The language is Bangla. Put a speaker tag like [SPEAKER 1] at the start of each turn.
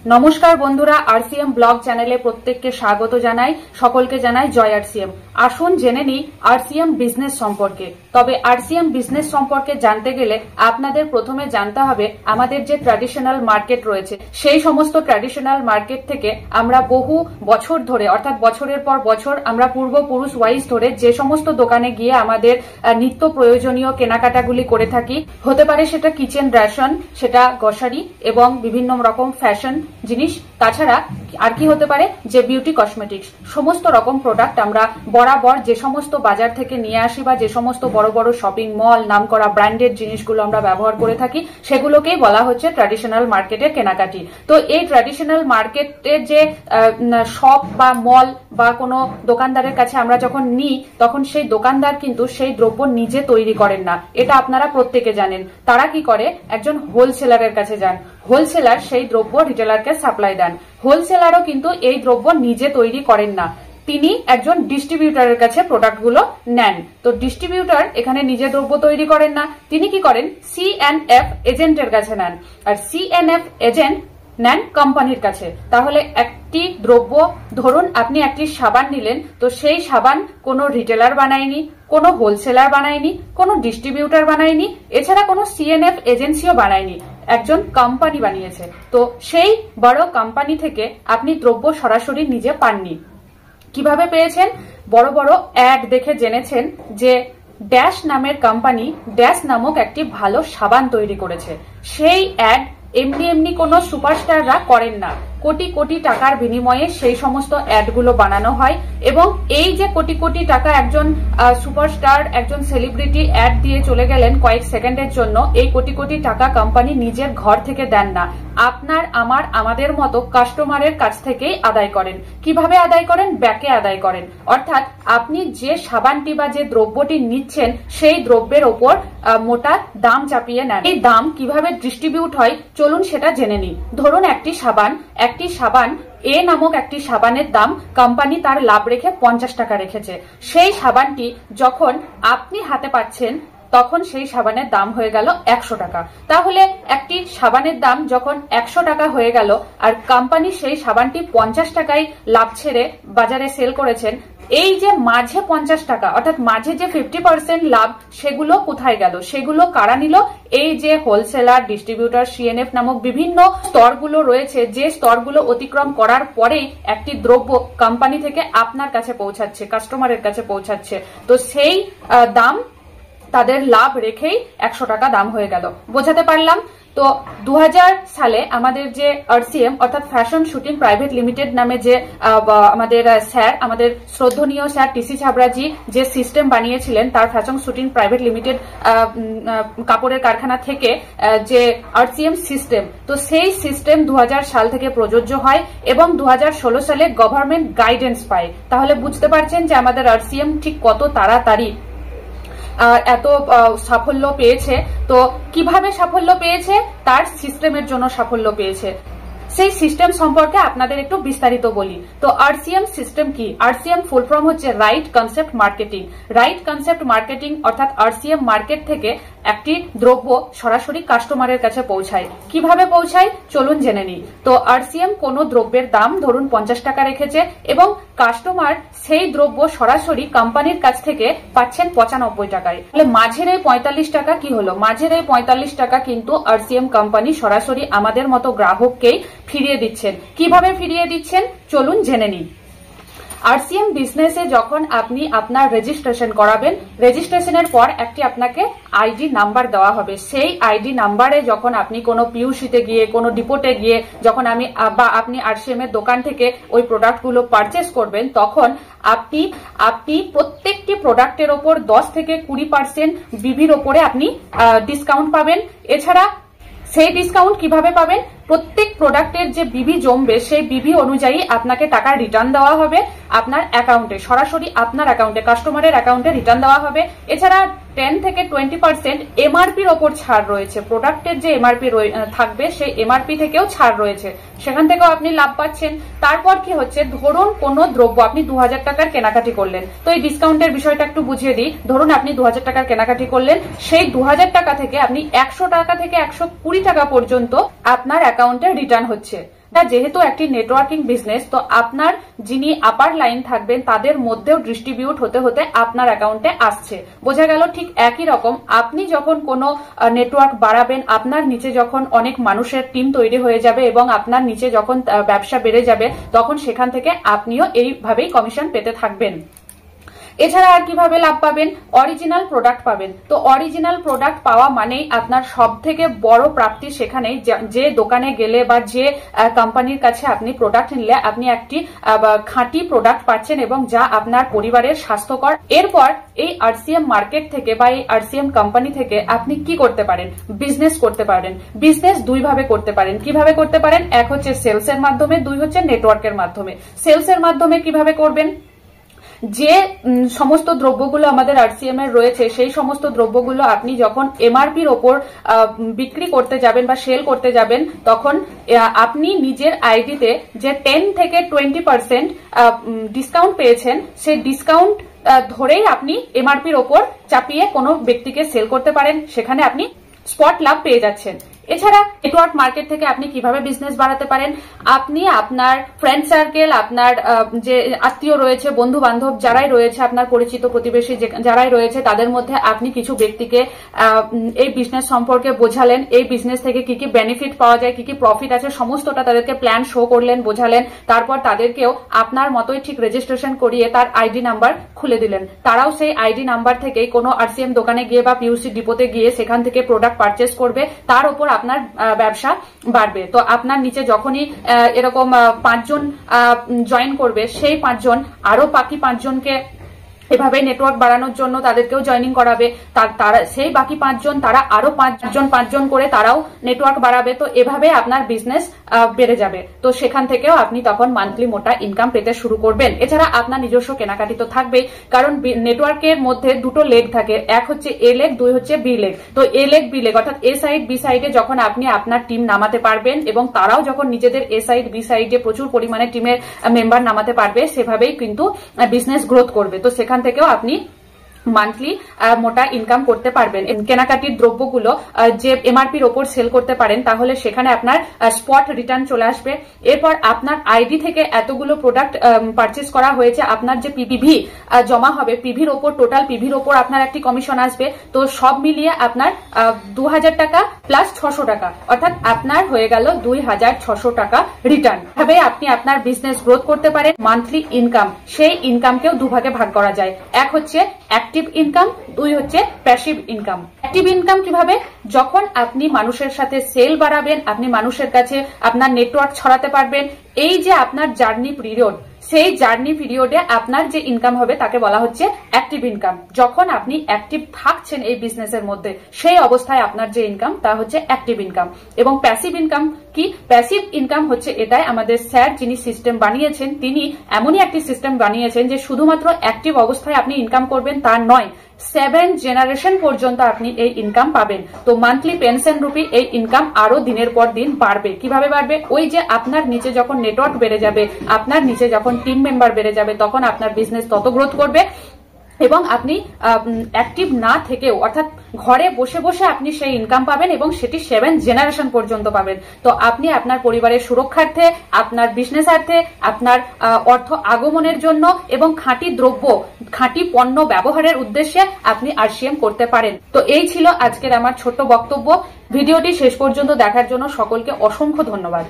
[SPEAKER 1] নমস্কার বন্ধুরা, আরসিএম ব্লগ চ্যানেলে প্রত্যেককে স্বাগত জানাই। সকলকে জানাই জয় আরসিএম। আসুন জেনে নিই আরসিএম বিজনেস সম্পর্কে। তবে আরসিএম বিজনেস সম্পর্কে জানতে গেলে আপনাদের প্রথমে জানতে হবে আমাদের যে ট্র্যাডিশনাল মার্কেট রয়েছে, সেই সমস্ত ট্র্যাডিশনাল মার্কেট থেকে আমরা বহু বছর ধরে, অর্থাৎ বছরের পর বছর আমরা পূর্বপুরুষ ওয়াইজ ধরে যে সমস্ত দোকানে গিয়ে আমাদের নিত্য প্রয়োজনীয় কেনাকাটাগুলি করে থাকি, হতে পারে সেটা কিচেন রেশন, সেটা গ্রসারি এবং বিভিন্ন রকম ফ্যাশন জিনিস, তাছাড়া আর কি হতে পারে যে বিউটি কসমেটিক্স, সমস্ত রকম প্রোডাক্ট আমরা বরাবর যে সমস্ত বাজার থেকে নিয়ে আসি বা যে সমস্ত বড় বড় শপিং মল, নামকরা ব্র্যান্ডেড জিনিসগুলো আমরা ব্যবহার করে থাকি, সেগুলোকেই বলা হচ্ছে ট্র্যাডিশনাল মার্কেটের কেনাকাটি। তো এই ট্র্যাডিশনাল মার্কেটের যে শপ বা মল বা কোনো দোকানদারের কাছে আমরা যখন নিই, তখন সেই দোকানদার কিন্তু সেই দ্রব্য নিজে তৈরি করেন না, এটা আপনারা প্রত্যেকে জানেন। তারা কি করে, একজন হোলসেলারের কাছে যান, হোলসেলার সেই দ্রব্য রিটেলারকে সাপ্লাই দেন। হোলসেলারও কিন্তু এই দ্রব্য নিজে তৈরি করেন না, তিনি একজন ডিস্ট্রিবিউটরের কাছে প্রোডাক্টগুলো নেন। তো ডিস্ট্রিবিউটর এখানে নিজে দ্রব্য তৈরি করেন না, তিনি কি করেন, সিএনএফ এজেন্টের কাছে নেন, আর সিএনএফ এজেন্ট নেন কোম্পানির কাছে। তাহলে একটি দ্রব্য, ধরুন আপনি একটি সাবান নিলেন, তো সেই সাবান কোনো রিটেলার বানায়নি, কোনো হোলসেলার বানায়নি, কোনো ডিস্ট্রিবিউটর বানায়নি, এছাড়া কোনো সিএনএফ এজেন্সিও বানায়নি, একজন কোম্পানি বানিয়েছে। তো সেই বড় কোম্পানি থেকে আপনি দ্রব্য সরাসরি নিজে পাননি। কিভাবে পেয়েছেন? বড় বড় অ্যাড দেখে জেনেছেন যে ড্যাশ নামের কোম্পানি ড্যাশ নামক একটি ভালো সাবান তৈরি করেছে। সেই অ্যাড এমনি এমনি কোনো সুপারস্টাররা করেন না, কোটি কোটি টাকার বিনিময়ে সেই সমস্ত অ্যাডগুলো বানানো হয়। এবং এই যে কোটি কোটি টাকা একজন সুপারস্টার, একজন সেলিব্রিটি অ্যাড দিয়ে চলে গেলেন কয়েক সেকেন্ডের জন্য, এই কোটি কোটি টাকা কোম্পানি নিজের ঘর থেকে দেন না, আপনার আমাদের মতো কাস্টমারের কাছ থেকেই আদায় করেন। কিভাবে আদায় করেন? ব্যাকে আদায় করেন। অর্থাৎ আপনি যে সাবানটি বা যে দ্রব্যটি নিচ্ছেন, সেই দ্রব্যের ওপর মোটা দাম চাপিয়ে নেন। এই দাম কিভাবে ডিস্ট্রিবিউট হয় চলুন সেটা জেনে নিই। ধরুন একটি সাবান এ নামক একটি সাবানের দাম কোম্পানি তার লাভ রেখে 50 টাকা রেখেছে। সেই সাবানটি যখন আপনি হাতে পাচ্ছেন, তখন সেই সাবানের দাম হয়ে গেল 100 টাকা। তাহলে একটি সাবানের দাম যখন 100 টাকা হয়ে গেল, আর কোম্পানি সেই সাবানটি 50 টাকায় লাভ ছেড়ে বাজারে সেল করেছেন, এই যে মাঝে 50 টাকা, অর্থাৎ মাঝে যে 50% লাভ, সেগুলো কোথায় গেল? সেগুলো কারা নিল? এই যে হোলসেলার, ডিস্ট্রিবিউটর, সিএনএফ নামক বিভিন্ন স্তরগুলো রয়েছে, যে স্তরগুলো অতিক্রম করার পরেই একটি দ্রব্য কোম্পানি থেকে আপনার কাছে পৌঁছাচ্ছে, কাস্টমারের কাছে পৌঁছাচ্ছে। তো সেই দাম, তাদের লাভ রেখেই 100 টাকা দাম হয়ে গেল। বোঝাতে পারলাম? তো 2000 সালে আমাদের যে আরসিএম অর্থাৎ ফ্যাশন শুটিং প্রাইভেট লিমিটেড নামে যে আমাদের স্যার, আমাদের শ্রদ্ধনীয় স্যার টিসি ছাবরাজি যে সিস্টেম বানিয়েছিলেন, তার ফ্যাশন শুটিং প্রাইভেট লিমিটেড কাপড়ের কারখানা থেকে যে আরসিএম সিস্টেম, তো সেই সিস্টেম 2000 সাল থেকে প্রযোজ্য হয় এবং 2016 সালে গভর্নমেন্ট গাইডেন্স পায়। তাহলে বুঝতে পারছেন যে আমাদের আরসিএম ঠিক কত তাড়াতাড়ি এত সাফল্য পেয়েছে। তো কিভাবে সাফল্য পেয়েছে? তার সিস্টেমের জন্য সাফল্য পেয়েছে। সেই সিস্টেম সম্পর্কে আপনাদের একটু বিস্তারিত বলি। তো আরসিএম সিস্টেম কি? আরসিএম ফুল ফর্ম হচ্ছে right concept marketing. Right concept marketing অর্থাৎ আরসিএম মার্কেট থেকে একটি দ্রব্য সরাসরি কাস্টমারের কাছে পৌঁছায়। কিভাবে পৌঁছায় চলুন জেনে নিই। তো আরসিএম কোনো দ্রব্যের দাম ধরুন 50 টাকা রেখেছে এবং কাস্টমার সেই দ্রব্য সরাসরি কোম্পানির কাছ থেকে পাচ্ছেন 95 টাকায়। তাহলে মাঝের এই 45 টাকা কি হলো? মাঝের এই 45 টাকা কিন্তু আরসিএম কোম্পানি সরাসরি আমাদের মতো গ্রাহককেই ফিরিয়ে দিচ্ছেন। কিভাবে ফিরিয়ে দিচ্ছেন চলুন জেনে নিই। আরসিএম বিজনেসে যখন আপনি আপনার রেজিস্ট্রেশন করাবেন, রেজিস্ট্রেশনের পর একটি আপনাকে আইডি নাম্বার দেওয়া হবে। সেই আইডি নাম্বারে যখন আপনি কোনো পিউসিতে গিয়ে, কোনো ডিপোতে গিয়ে যখন আপনি আরসিএম এর দোকান থেকে ওই প্রোডাক্টগুলো পারচেস করবেন, তখন আপনি প্রত্যেকটি প্রোডাক্টের ওপর 10 থেকে 20% বিবির ওপরে আপনি ডিসকাউন্ট পাবেন। এছাড়া সেই ডিসকাউন্ট কিভাবে পাবেন? প্রত্যেক প্রোডাক্টের যে বিবি জমবে, সেই বিবি অনুযায়ী আপনাকে টাকা রিটার্ন দেওয়া হবে আপনার অ্যাকাউন্টে, সরাসরি আপনার অ্যাকাউন্টে, কাস্টমারের অ্যাকাউন্টে রিটার্ন দেওয়া হবে। এছাড়া 10 থেকে 20% এমআরপির ওপর ছাড় রয়েছে। প্রোডাক্টের যে এমআরপি থাকবে, সেই এমআরপি থেকেও ছাড় রয়েছে, সেখান থেকেও আপনি লাভ পাচ্ছেন। তারপর কি হচ্ছে, ধরুন কোনো দ্রব্য আপনি 2000 টাকার কেনাকাটি করলেন। তো এই ডিসকাউন্টের বিষয়টা একটু বুঝিয়ে দিই। ধরুন আপনি 2000 টাকার কেনাকাটি করলেন, সেই 2000 টাকা থেকে আপনি 100 টাকা থেকে 120 টাকা পর্যন্ত আপনার অ্যাকাউন্টে রিটার্ন হচ্ছে। যেহেতু একটি নেটওয়ার্কিং বিজনেস, তো আপনার যিনি আপার লাইন থাকবেন তাদের মধ্যেও ডিস্ট্রিবিউট হতে হতে আপনার অ্যাকাউন্টে আসছে। বোঝা গেল? ঠিক একই রকম আপনি যখন কোনো নেটওয়ার্ক বাড়াবেন, আপনার নিচে যখন অনেক মানুষের টিম তৈরি হয়ে যাবে এবং আপনার নিচে যখন ব্যবসা বেড়ে যাবে, তখন সেখান থেকে আপনিও এইভাবেই কমিশন পেতে থাকবেন। এছাড়া আর কিভাবে লাভ পাবেন? অরিজিনাল প্রোডাক্ট পাবেন। তো অরিজিনাল প্রোডাক্ট পাওয়া মানেই আপনার সব থেকে বড় প্রাপ্তি সেখানেই, যে দোকানে গেলে বা যে কোম্পানির কাছে আপনি প্রোডাক্ট নিলে আপনি একটি খাঁটি প্রোডাক্ট পাচ্ছেন এবং যা আপনার পরিবারের স্বাস্থ্যকর। এরপর এই আরসিএম মার্কেট থেকে বা এই আরসিএম কোম্পানি থেকে আপনি কি করতে পারেন? বিজনেস করতে পারেন। বিজনেস দুইভাবে করতে পারেন। কিভাবে করতে পারেন? এক হচ্ছে সেলসের মাধ্যমে, দুই হচ্ছে নেটওয়ার্কের মাধ্যমে। সেলসের মাধ্যমে কিভাবে করবেন? যে সমস্ত দ্রব্যগুলো আমাদের আরসিএম এর রয়েছে, সেই সমস্ত দ্রব্যগুলো আপনি যখন এমআরপির ওপর বিক্রি করতে যাবেন বা সেল করতে যাবেন, তখন আপনি নিজের আইডিতে যে 10 থেকে 20% ডিসকাউন্ট পেয়েছেন, সেই ডিসকাউন্ট ধরেই আপনি এমআরপির ওপর চাপিয়ে কোনো ব্যক্তিকে সেল করতে পারেন। সেখানে আপনি স্পট লাভ পেয়ে যাচ্ছেন। এছাড়া নেটওয়ার্ক মার্কেট থেকে আপনি কিভাবে বিজনেস বাড়াতে পারেন? আপনি আপনার ফ্রেন্ড সার্কেল, আপনার যে আত্মীয় রয়েছে, বন্ধু বান্ধব যারাই রয়েছে, আপনার পরিচিত প্রতিবেশী যারাই রয়েছে, তাদের মধ্যে আপনি কিছু ব্যক্তিকে এই বিজনেস সম্পর্কে বোঝালেন, এই বিজনেস থেকে কি কি বেনিফিট পাওয়া যায়, কি কি প্রফিট আছে, সমস্তটা তাদেরকে প্ল্যান শো করলেন, বোঝালেন। তারপর তাদেরকেও আপনার মতোই ঠিক রেজিস্ট্রেশন করিয়ে তার আইডি নাম্বার খুলে দিলেন। তারাও সেই আইডি নাম্বার থেকেই কোনো আরসিএম দোকানে গিয়ে বা পিউসি ডিপোতে গিয়ে সেখান থেকে প্রোডাক্ট পারচেস করবে। তার উপর আপনার ব্যবসা বাড়বে। তো আপনার নিচে যখনই এরকম 5 জন জয়েন করবে, সেই 5 জন আরো বাকি 5 জনকে এভাবে নেটওয়ার্ক বাড়ানোর জন্য তাদেরকেও জয়েনিং করাবে। তারা সেই বাকি 5 জন, তারা আরো 5 জন করে তারাও নেটওয়ার্ক বাড়াবে। তো এভাবে আপনার বিজনেস বেড়ে যাবে। তো সেখান থেকেও আপনি তখন মান্থলি মোটা ইনকাম পেতে শুরু করবেন। এছাড়া আপনার নিজস্ব কেনাকাটি তো থাকবেই, কারণ নেটওয়ার্কের মধ্যে দুটো লেগ থাকে, এক হচ্ছে এ লেগ, দুই হচ্ছে বি লেগ। তো এ লেগ বি লেগ অর্থাৎ এ সাইড বি সাইডে যখন আপনি আপনার টিম নামাতে পারবেন এবং তারাও যখন নিজেদের এ সাইড বি সাইডে প্রচুর পরিমাণে টিমের মেম্বার নামাতে পারবে, সেভাবেই কিন্তু বিজনেস গ্রোথ করবে। তো সেখান থেকেও আপনি মান্থলি মোটা ইনকাম করতে পারবেন। কেনাকাটির দ্রব্যগুলো যে এমআরপির ওপর সেল করতে পারেন, তাহলে সেখানে আপনার স্পট রিটার্ন চলে আসবে। এরপর আপনার আইডি থেকে এতগুলো প্রোডাক্ট পারচেস করা হয়েছে, আপনার যে পিভি জমা হবে, পিভির ওপর টোটাল পিভির ওপর আপনার একটি কমিশন আসবে। তো সব মিলিয়ে আপনার 2000 টাকা প্লাস 600 টাকা, অর্থাৎ আপনার হয়ে গেল 2600 টাকা রিটার্ন। ভাবে আপনি আপনার বিজনেস গ্রোথ করতে পারেন। মান্থলি ইনকাম, সেই ইনকামকেও দুভাগে ভাগ করা যায়। এক হচ্ছে অ্যাক্টিভ ইনকাম, দুই হচ্ছে প্যাসিভ ইনকাম। অ্যাক্টিভ ইনকাম কিভাবে? যখন আপনি মানুষের সাথে সেল বাড়াবেন, আপনি মানুষের কাছে আপনার নেটওয়ার্ক ছড়াতে পারবেন, এই যে আপনার জার্নি পিরিয়ড, সেই জার্নি পিরিয়ডে আপনার যে ইনকাম হবে তাকে বলা হচ্ছে অ্যাক্টিভ ইনকাম। যখন আপনি অ্যাক্টিভ থাকছেন এই বিজনেসের মধ্যে, সেই অবস্থায় আপনার যে ইনকাম তা হচ্ছে অ্যাক্টিভ ইনকাম। এবং প্যাসিভ ইনকাম কি? প্যাসিভ ইনকাম হচ্ছে এটাই, আমাদের স্যার যিনি সিস্টেম বানিয়েছেন, তিনি এমনই একটি সিস্টেম বানিয়েছেন যে শুধুমাত্র অ্যাক্টিভ অবস্থায় আপনি ইনকাম করবেন তা নয়, 7 জেনারেশন পর্যন্ত আপনি এই ইনকাম পাবেন। তো মান্থলি পেনশন রূপী এই ইনকাম আরো দিনের পর দিন বাড়বে। কিভাবে বাড়বে? ওই যে আপনার নিচে যখন নেটওয়ার্ক বেড়ে যাবে, আপনার নিচে যখন টিম মেম্বার বেড়ে যাবে, তখন আপনার বিজনেস তত গ্রোথ করবে এবং আপনি অ্যাক্টিভ না থেকেও, অর্থাৎ ঘরে বসে বসে আপনি সেই ইনকাম পাবেন এবং সেটি 7 জেনারেশন পর্যন্ত পাবেন। তো আপনি আপনার পরিবারের সুরক্ষার্থে, আপনার বিজনেসার্থে, আপনার অর্থ আগমনের জন্য এবং খাঁটি দ্রব্য, খাঁটি পণ্য ব্যবহারের উদ্দেশ্যে আপনি আরসিএম করতে পারেন। তো এই ছিল আজকের আমার ছোট্ট বক্তব্য। ভিডিওটি শেষ পর্যন্ত দেখার জন্য সকলকে অসংখ্য ধন্যবাদ।